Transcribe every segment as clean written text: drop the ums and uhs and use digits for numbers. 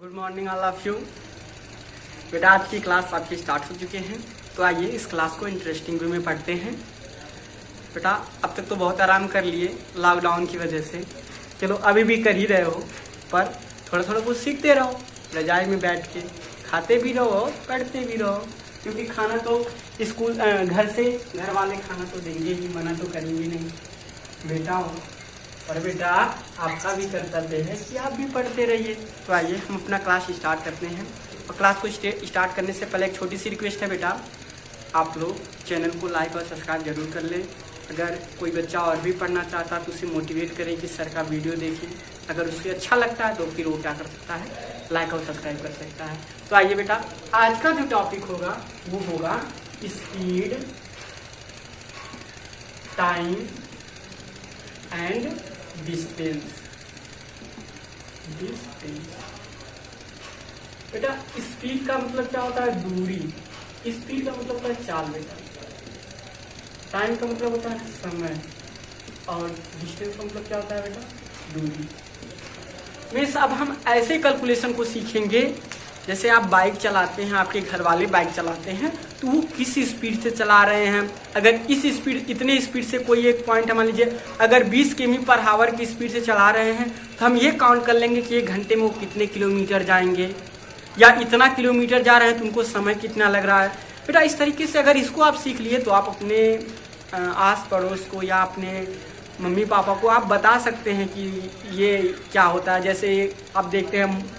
Good morning all of you. बेटा आज की क्लास आपकी स्टार्ट हो चुके हैं, तो आइए इस क्लास को इंटरेस्टिंग वे में पढ़ते हैं। बेटा अब तक तो बहुत आराम कर लिए लॉकडाउन की वजह से, चलो अभी भी कर ही रहे हो, पर थोड़ा थोड़ा कुछ सीखते रहो। रजाई में बैठ के खाते भी रहो पढ़ते भी रहो, क्योंकि खाना तो स्कूल घर से घर वाले खाना तो देंगे ही, मना तो करेंगे नहीं बेटा हो। और बेटा आपका भी कर्तव्य है कि आप भी पढ़ते रहिए। तो आइए हम अपना क्लास स्टार्ट करते हैं। और क्लास को स्टार्ट करने से पहले एक छोटी सी रिक्वेस्ट है बेटा, आप लोग चैनल को लाइक और सब्सक्राइब जरूर कर लें। अगर कोई बच्चा और भी पढ़ना चाहता है तो उसे मोटिवेट करें कि सर का वीडियो देखें। अगर उसे अच्छा लगता है तो फिर वो क्या कर सकता है, लाइक और सब्सक्राइब कर सकता है। तो आइए बेटा आज का जो टॉपिक होगा वो होगा स्पीड, टाइम एंड डिस्टेंस। बेटा स्पीड का मतलब क्या होता है, दूरी। स्पीड का मतलब होता है चाल बेटा। टाइम का मतलब होता है समय, और डिस्टेंस का मतलब क्या होता है बेटा, दूरी। मीन्स अब हम ऐसे कैलकुलेशन को सीखेंगे, जैसे आप बाइक चलाते हैं, आपके घर वाले बाइक चलाते हैं, तो वो किस स्पीड से चला रहे हैं। अगर इस स्पीड इतने स्पीड से कोई एक पॉइंट मान लीजिए अगर 20 किमी/आवर की स्पीड से चला रहे हैं, तो हम ये काउंट कर लेंगे कि एक घंटे में वो कितने किलोमीटर जाएंगे, या इतना किलोमीटर जा रहे हैं तो उनको समय कितना लग रहा है। बेटा इस तरीके से अगर इसको आप सीख लिए तो आप अपने आस पड़ोस को या अपने मम्मी पापा को आप बता सकते हैं कि ये क्या होता है। जैसे आप देखते हैं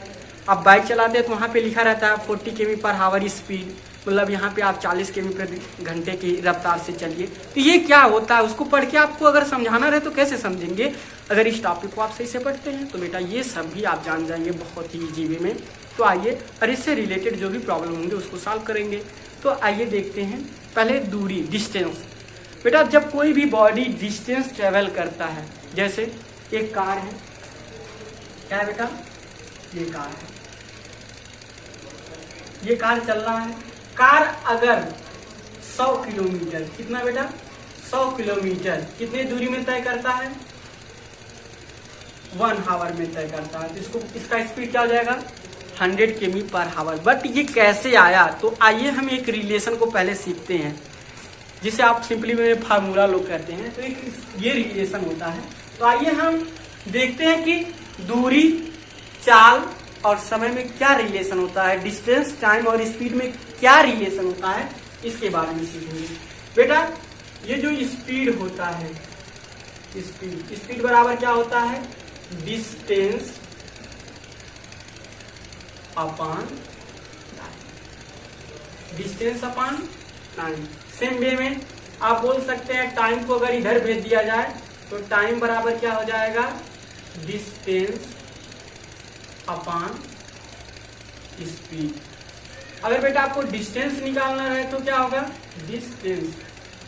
आप बाइक चलाते हैं तो वहाँ पे लिखा रहता है 40 किमी/आवर स्पीड, मतलब यहाँ पे आप 40 किमी/घंटे की रफ्तार से चलिए। तो ये क्या होता है उसको पढ़ के आपको अगर समझाना रहे तो कैसे समझेंगे। अगर इस टॉपिक को आप सही से पढ़ते हैं तो बेटा ये सब भी आप जान जाएंगे बहुत ही इजी वे में। तो आइए और इससे रिलेटेड जो भी प्रॉब्लम होंगे उसको सॉल्व करेंगे। तो आइए देखते हैं पहले दूरी, डिस्टेंस। बेटा जब कोई भी बॉडी डिस्टेंस ट्रेवल करता है, जैसे एक कार है, क्या है बेटा, ये कार है, ये कार चल रहा है। कार अगर 100 किलोमीटर, कितना बेटा, 100 किलोमीटर कितने दूरी में तय करता है, 1 आवर में तय करता है, तो इसका स्पीड क्या हो जाएगा, 100 किमी/आवर। बट ये कैसे आया, तो आइए हम एक रिलेशन को पहले सीखते हैं, जिसे आप सिंपली में फार्मूला लोग कहते हैं। तो एक ये रिलेशन होता है। तो आइए हम देखते हैं कि दूरी, चाल और समय में क्या रिलेशन होता है, डिस्टेंस, टाइम और स्पीड में क्या रिलेशन होता है, इसके बारे में सीखेंगे। बेटा ये जो स्पीड होता है, स्पीड बराबर क्या होता है, distance upon time. Same way में आप बोल सकते हैं टाइम को अगर इधर भेज दिया जाए तो टाइम बराबर क्या हो जाएगा, डिस्टेंस अपॉन स्पीड। अगर बेटा आपको डिस्टेंस निकालना है तो क्या होगा, डिस्टेंस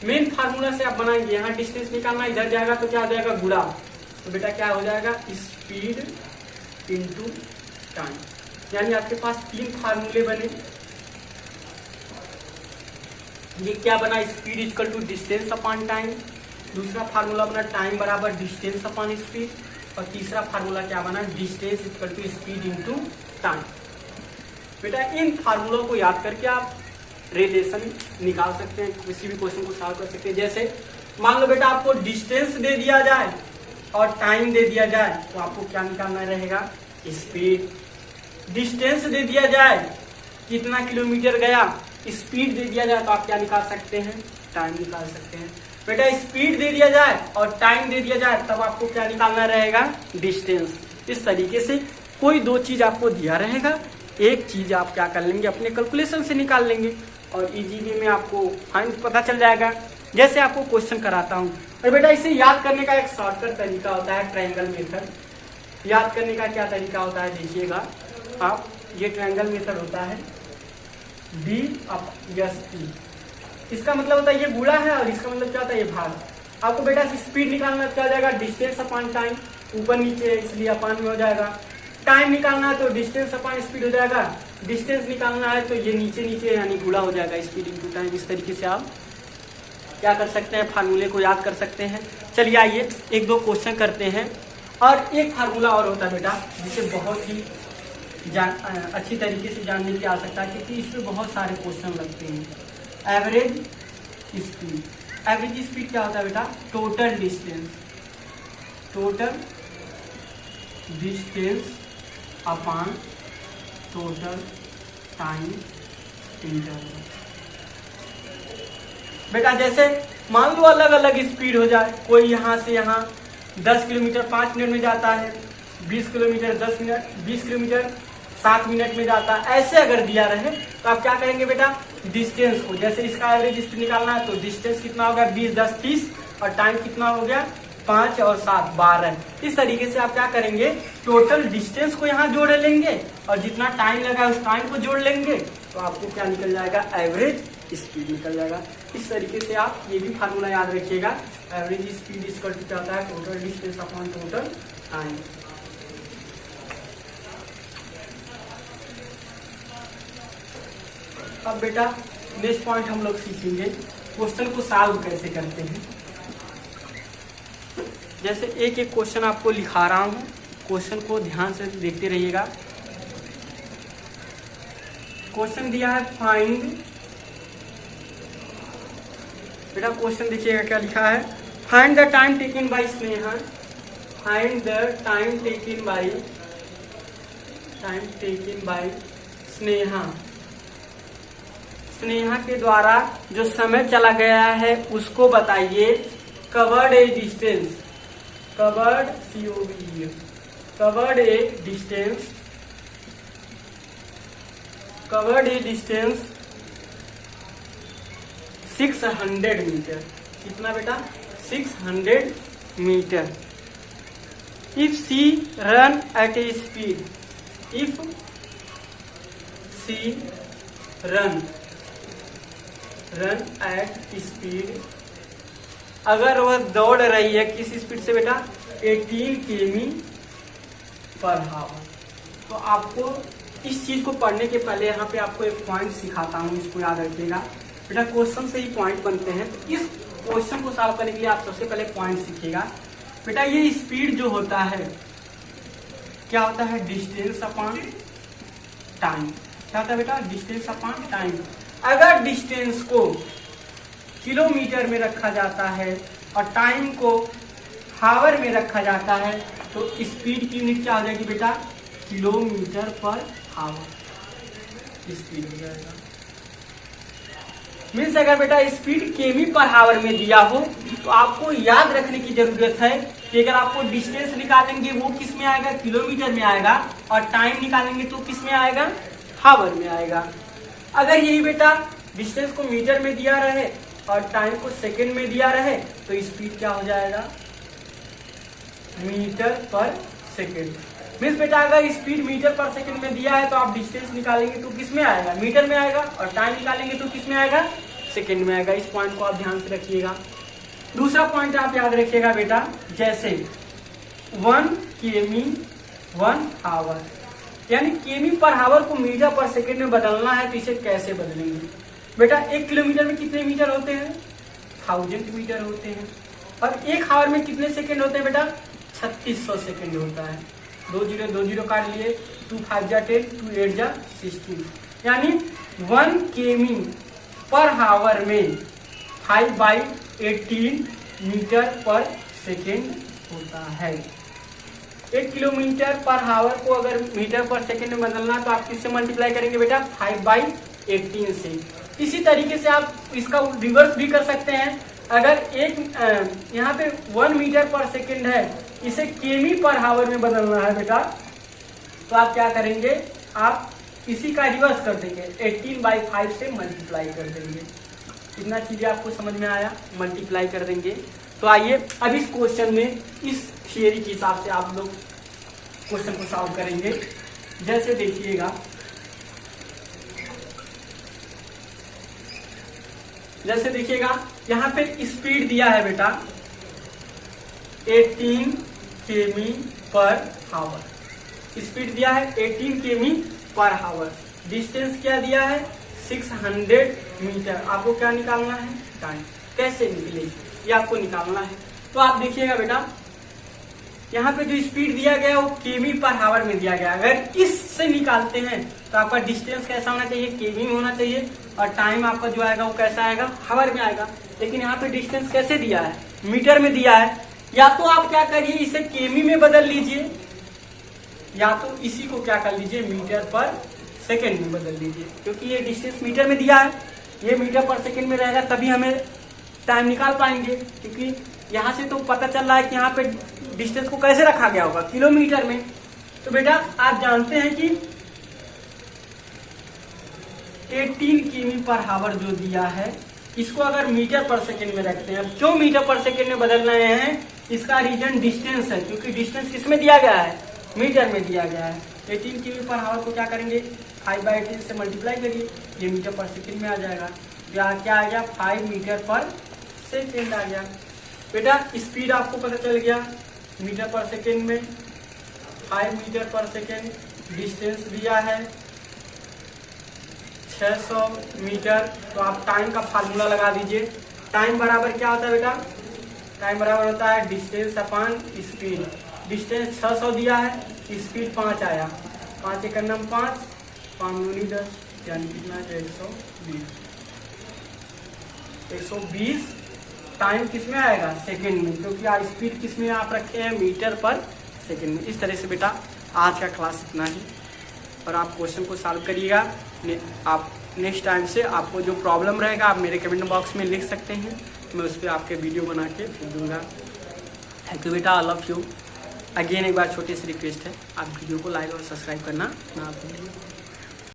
मेन फार्मूला से आप बनाएंगे, यहाँ डिस्टेंस निकालना, इधर जाएगा तो क्या हो जाएगा, गुणा। तो बेटा क्या हो जाएगा, स्पीड इंटू टाइम। यानी आपके पास 3 फार्मूले बने। ये क्या बना, speed equal to distance upon time. दूसरा फार्मूला बना टाइम बराबर डिस्टेंस अपॉन स्पीड। और तीसरा फार्मूला क्या बना, distance equal to speed into time. बेटा इन फार्मूलों को याद करके आप रिलेशन निकाल सकते हैं, किसी भी क्वेश्चन को सॉल्व कर सकते हैं। जैसे मान लो बेटा आपको डिस्टेंस दे दिया जाए और टाइम दे दिया जाए, तो आपको क्या निकालना रहेगा, स्पीड। डिस्टेंस दे दिया जाए कितना किलोमीटर गया, स्पीड दे दिया जाए तो आप क्या निकाल सकते हैं, टाइम निकाल सकते हैं। बेटा स्पीड दे दिया जाए और टाइम दे दिया जाए तब आपको क्या निकालना रहेगा, डिस्टेंस। इस तरीके से कोई 2 चीज आपको दिया रहेगा, एक चीज आप क्या कर लेंगे, अपने कैलकुलेशन से निकाल लेंगे और इजी वे में आपको फाइंड पता चल जाएगा। जैसे आपको क्वेश्चन कराता हूँ, और बेटा इसे याद करने का एक शॉर्टकट तरीका होता है, ट्रायंगल मेथड। याद करने का क्या तरीका होता है, देखिएगा आप, ये ट्रायंगल मेथड होता है D/S। इसका मतलब होता है ये गुणा है और इसका मतलब क्या होता है, ये भाग। आपको बेटा स्पीड निकालना क्या हो जाएगा, डिस्टेंस अपॉन टाइम, ऊपर नीचे है इसलिए अपॉन में हो जाएगा। टाइम निकालना है तो डिस्टेंस अपॉन स्पीड हो जाएगा। डिस्टेंस निकालना है तो ये नीचे नीचे यानी गुणा हो जाएगा, स्पीड इंटू टाइम। इस तरीके से आप क्या कर सकते हैं, फार्मूले को याद कर सकते हैं। चलिए आइए 1-2 क्वेश्चन करते हैं। और एक फार्मूला और होता है बेटा जिसे बहुत ही अच्छी तरीके से जानने की आवश्यकता है, क्योंकि इसमें बहुत सारे क्वेश्चन लगते हैं। एवरेज स्पीड, एवरेज स्पीड क्या होता है बेटा? Total distance, total distance upon total time interval. बेटा जैसे मान लो अलग अलग स्पीड हो जाए, कोई यहाँ से यहाँ 10 किलोमीटर 5 मिनट में जाता है, 20 किलोमीटर 10 मिनट, 20 किलोमीटर 7 मिनट में जाता है, ऐसे अगर दिया रहे तो आप क्या करेंगे बेटा? डिस्टेंस को, जैसे इसका एवरेज स्पीड निकालना है तो डिस्टेंस कितना हो गया? 20 10 30, और टाइम कितना हो गया? 5 और 7 12। इस तरीके से आप क्या करेंगे? टोटल डिस्टेंस को यहाँ जोड़ लेंगे और जितना टाइम लगा उस टाइम को जोड़ लेंगे, तो आपको क्या निकल जाएगा? एवरेज स्पीड निकल जाएगा। इस तरीके से आप ये भी फार्मूला याद रखिएगा, एवरेज स्पीड इक्वल टू क्या होता है? Total distance upon total time. अब बेटा नेक्स्ट पॉइंट हम लोग सीखेंगे क्वेश्चन को सॉल्व कैसे करते हैं। जैसे एक एक क्वेश्चन आपको लिखा रहा हूँ, क्वेश्चन को ध्यान से देखते रहिएगा। क्वेश्चन दिया है फाइंड, बेटा क्वेश्चन देखिएगा क्या लिखा है? Find the time taken by Sneha, find the time taken by Sneha. Sneha के द्वारा जो समय चला गया है उसको बताइए। Covered a distance, covered COVED, covered a distance, covered a distance 600 metre. कितना बेटा? 600 metre. If she run at a speed, if she run at speed, अगर वह दौड़ रही है किस स्पीड से बेटा? 18 किमी पर हावर। तो आपको इस चीज को पढ़ने के पहले यहाँ पे आपको एक पॉइंट सिखाता हूँ, इसको याद रखिएगा बेटा। क्वेश्चन से ही पॉइंट बनते हैं, तो इस क्वेश्चन को सॉल्व करने के लिए आप सबसे पहले पॉइंट सीखिएगा। बेटा ये स्पीड जो होता है क्या होता है? Distance upon time. क्या होता है बेटा? Distance upon time. अगर डिस्टेंस को किलोमीटर में रखा जाता है और टाइम को हावर में रखा जाता है, तो स्पीड की यूनिट क्या हो जाएगी बेटा? किलोमीटर पर हावर स्पीड हो जाएगा। मीन्स अगर बेटा स्पीड केमी पर हावर में दिया हो तो आपको याद रखने की जरूरत है कि अगर आपको डिस्टेंस निकालेंगे वो किस में आएगा? किलोमीटर में आएगा, और टाइम निकालेंगे तो किस में आएगा? हावर में आएगा। अगर यही बेटा डिस्टेंस को मीटर में दिया रहे और टाइम को सेकंड में दिया रहे तो स्पीड क्या हो जाएगा? मीटर पर सेकंड। मीन्स बेटा अगर स्पीड मीटर पर सेकंड में दिया है तो आप डिस्टेंस निकालेंगे तो किस में आएगा? मीटर में आएगा, और टाइम निकालेंगे तो किस में आएगा? सेकंड में आएगा। इस पॉइंट को आप ध्यान से रखिएगा। दूसरा पॉइंट आप याद रखिएगा बेटा, जैसे 1 किमी 1 आवर, यानी किमी पर हावर को मीटर पर सेकंड में बदलना है तो इसे कैसे बदलेंगे? बेटा 1 किलोमीटर में कितने मीटर होते हैं? 1000 मीटर होते हैं। और 1 आवर में कितने सेकंड होते हैं बेटा? 3600 सेकंड होता है। 2 0 2 0 काट लिए, 2 5 जा 10, 2 8 जा 16, यानी 1 किमी पर हावर में 5/18 मीटर पर सेकेंड होता है। 1 किलोमीटर पर हावर को अगर मीटर पर सेकेंड में बदलना तो आप किससे मल्टीप्लाई करेंगे बेटा? 5/18 से। इसी तरीके से आप इसका रिवर्स भी कर सकते हैं। अगर यहाँ पे 1 मीटर पर सेकेंड है, इसे केमी पर हावर में बदलना है बेटा, तो आप क्या करेंगे? आप इसी का रिवर्स कर देंगे, 18/5 से मल्टीप्लाई कर देंगे। इतना चीजें आपको समझ में आया? मल्टीप्लाई कर देंगे। तो आइए अब इस क्वेश्चन में इस थियरी के हिसाब से आप लोग क्वेश्चन को सॉल्व करेंगे। जैसे देखिएगा, यहाँ पे स्पीड दिया है बेटा 18 किमी पर हावर। स्पीड दिया है 18 किमी पर हावर। डिस्टेंस क्या दिया है? 600 मीटर। आपको क्या निकालना है? टाइम। कैसे निकलेगी ये आपको निकालना है। तो आप देखिएगा बेटा, यहाँ पे जो स्पीड दिया गया है वो केमी पर हावर में दिया गया है। अगर इससे निकालते हैं तो आपका डिस्टेंस कैसा होना चाहिए, केमी में होना चाहिए, और टाइम आपका जो आएगा वो कैसा आएगा, हावर में आएगा। लेकिन यहाँ पे डिस्टेंस कैसे दिया है, मीटर में दिया है। या तो आप क्या करिए, इसे केमी में बदल लीजिए, या तो इसी को क्या कर लीजिए, मीटर पर सेकेंड में बदल लीजिए। क्योंकि ये डिस्टेंस मीटर में दिया है, ये मीटर पर सेकेंड में रहेगा, तभी हमें टाइम निकाल पाएंगे। क्योंकि यहाँ से तो पता चल रहा है कि यहाँ पे डिस्टेंस को कैसे रखा गया होगा, किलोमीटर में। तो बेटा आप जानते हैं कि 18 किमी पर हावर जो दिया है, इसको अगर मीटर पर सेकेंड में रखते हैं, अब क्यों मीटर पर सेकेंड में बदल रहे हैं, इसका रीजन डिस्टेंस है। क्योंकि डिस्टेंस किसमें दिया गया है, मीटर में दिया गया है। 18 किमी पर हावर को क्या करेंगे, 5/18 से मल्टीप्लाई करिए, ये मीटर पर सेकेंड में आ जाएगा। क्या आ गया, 5 मीटर पर सेकेंड आ गया। बेटा स्पीड आपको पता चल गया, मीटर पर सेकेंड में 5 मीटर पर सेकेंड। डिस्टेंस दिया है 600 मीटर। तो आप टाइम का फार्मूला लगा दीजिए। टाइम बराबर क्या होता है बेटा, टाइम बराबर होता है डिस्टेंस अपॉन स्पीड। डिस्टेंस 600 दिया है, स्पीड 5 आया, 5 एकड़ 5, 5 दूनी 10, यानी कितना है 120। टाइम किस में आएगा, सेकेंड में, क्योंकि आज स्पीड किस में आप रखे हैं, मीटर पर सेकेंड में। इस तरह से बेटा आज का क्लास इतना ही, और आप क्वेश्चन को सॉल्व करिएगा। आप नेक्स्ट टाइम से आपको जो प्रॉब्लम रहेगा आप मेरे कमेंट बॉक्स में लिख सकते हैं, मैं उस पर आपके वीडियो बना के भेज दूँगा। थैंक यू बेटा, आई लव यू। अगेन एक बार छोटी सी रिक्वेस्ट है, आप वीडियो को लाइक और सब्सक्राइब करना ना भूलिए।